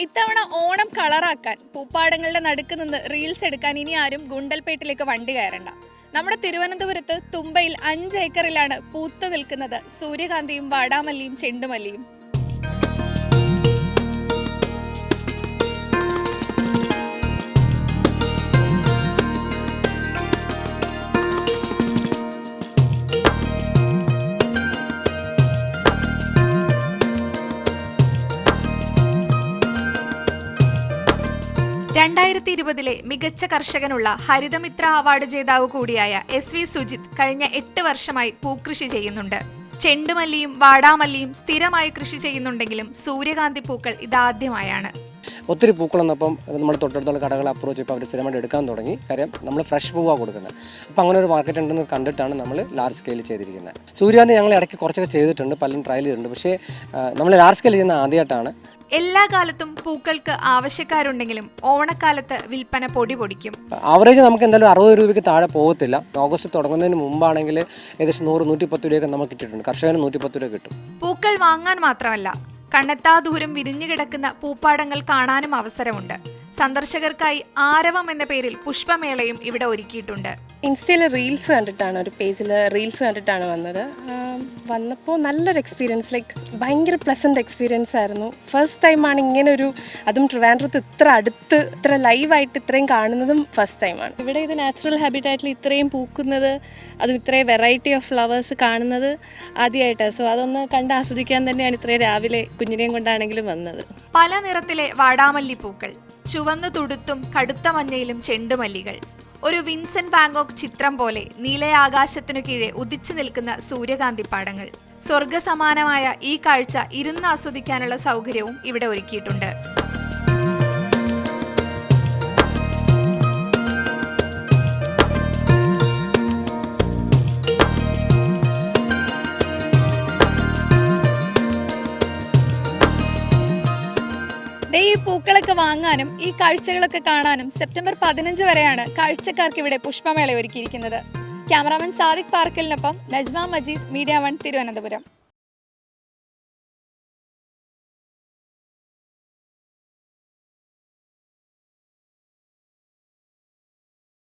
ഇത്തവണ ഓണം കളറാക്കാൻ പൂപ്പാടങ്ങളുടെ നടുക്ക് നിന്ന് റീൽസ് എടുക്കാൻ ഇനി ആരും ഗുണ്ടൽപേട്ടിലേക്ക് വണ്ടി കയറണ്ട. നമ്മുടെ തിരുവനന്തപുരത്ത് തുമ്പയിൽ 5 ഏക്കറിലാണ് പൂത്തു നിൽക്കുന്നത് സൂര്യകാന്തിയും വാടാമല്ലിയും ചെണ്ടുമല്ലിയും. രണ്ടായിരത്തി മികച്ച കർഷകനുള്ള ഹരിതമിത്ര അവാർഡ് ജേതാവ് കൂടിയായ SV സുജിത് കഴിഞ്ഞ 8 വർഷമായി പൂക്കൃഷി ചെയ്യുന്നുണ്ട്. ചെണ്ടുമല്ലിയും വാടാമല്ലിയും സ്ഥിരമായി കൃഷി ചെയ്യുന്നുണ്ടെങ്കിലും സൂര്യകാന്തി പൂക്കൾ ഇതാദ്യമായാണ്. ഒത്തിരി പൂക്കളെന്നപ്പം നമ്മൾ തൊട്ടടുത്തുള്ള കടകളെ അപ്രോച്ച് ഇപ്പോൾ അവർ സ്ഥിരമായിട്ട് എടുക്കാൻ തുടങ്ങി. കാര്യം നമ്മൾ ഫ്രഷ് പൂവാണ് കൊടുക്കുന്നത്. അപ്പോൾ അങ്ങനെ ഒരു മാർക്കറ്റ് ഉണ്ടെന്ന് കണ്ടിട്ടാണ് നമ്മൾ ലാർജ് സ്കെയിൽ ചെയ്തിരിക്കുന്നത്. സൂര്യകാന്തി ഞങ്ങൾ ഇടയ്ക്ക് കുറച്ചൊക്കെ ചെയ്തിട്ടുണ്ട്, പലരും ട്രയൽ ചെയ്തിട്ടുണ്ട്. പക്ഷേ നമ്മൾ ലാർജ് സ്കെയിൽ ചെയ്യുന്ന ആദ്യമായിട്ടാണ്. എല്ലാ കാലത്തും പൂക്കൾക്ക് ആവശ്യക്കാരുണ്ടെങ്കിലും ഓണക്കാലത്ത് വിൽപ്പന പൊടിപൊടിക്കും. ആവറേജ് നമുക്ക് എന്തായാലും 60 രൂപയ്ക്ക് താഴെ പോകത്തില്ല. ഓഗസ്റ്റ് തുടങ്ങുന്നതിന് മുമ്പാണെങ്കിൽ ഏകദേശം 100-110 രൂപയൊക്കെ നമുക്ക് കിട്ടിയിട്ടുണ്ട്. കർഷകന് 110 രൂപ കിട്ടും. പൂക്കൾ വാങ്ങാൻ മാത്രമല്ല, കണ്ണെത്താ ദൂരം വിരിഞ്ഞു കിടക്കുന്ന പൂപ്പാടങ്ങൾ കാണാനും അവസരമുണ്ട്. സന്ദർശകർക്കായി ആരവം എന്ന പേരിൽ പുഷ്പമേളയും ഇവിടെ ഒരുക്കിയിട്ടുണ്ട്. ഇൻസ്റ്റയിൽ റീൽസ് കണ്ടിട്ടാണ്, ഒരു പേജിൽ റീൽസ് കണ്ടിട്ടാണ് വന്നപ്പോൾ നല്ലൊരു എക്സ്പീരിയൻസ്, ലൈക്ക് ഭയങ്കര പ്ലസൻറ്റ് എക്സ്പീരിയൻസ് ആയിരുന്നു. ഫസ്റ്റ് ടൈമാണ് ഇങ്ങനൊരു, അതും ട്രിവാൻഡ്രത്ത് ഇത്ര അടുത്ത് ഇത്ര ലൈവായിട്ട് ഇത്രയും കാണുന്നതും ഫസ്റ്റ് ടൈമാണ്. ഇവിടെ ഇത് നാച്ചുറൽ ഹാബിറ്റാറ്റിൽ ഇത്രയും പൂക്കുന്നത്, അതും ഇത്രയും വെറൈറ്റി ഓഫ് ഫ്ലവേഴ്സ് കാണുന്നത് ആദ്യമായിട്ടാണ്. സോ അതൊന്ന് കണ്ട് ആസ്വദിക്കാൻ തന്നെയാണ് ഇത്രയും രാവിലെ കുഞ്ഞിനെയും കൊണ്ടാണെങ്കിലും വന്നത്. പല നിറത്തിലെ വാടാമല്ലി പൂക്കൾ, ചുവന്നു തുടുത്തും കടുത്ത മഞ്ഞയിലും ചെണ്ടുമല്ലികൾ, ഒരു വിൻസെന്റ് വാൻഗോഗ് ചിത്രം പോലെ നീലയാകാശത്തിനു കീഴെ ഉദിച്ചു നിൽക്കുന്ന സൂര്യകാന്തി പാടങ്ങൾ. സ്വർഗസമാനമായ ഈ കാഴ്ച ഇരുന്ന് ആസ്വദിക്കാനുള്ള സൗകര്യവും ഇവിടെ ഒരുക്കിയിട്ടുണ്ട്. ഈ പൂക്കളൊക്കെ വാങ്ങാനും ഈ കാഴ്ചകളൊക്കെ കാണാനും സെപ്റ്റംബർ 15 വരെയാണ് കാഴ്ചക്കാർക്ക് ഇവിടെ പുഷ്പമേള ഒരുക്കിയിരിക്കുന്നത്. ക്യാമറാമാൻ സാദിഖ് പാർക്കലിനൊപ്പം നജ്മ മജീദ്, മീഡിയ 1 തിരുവനന്തപുരം.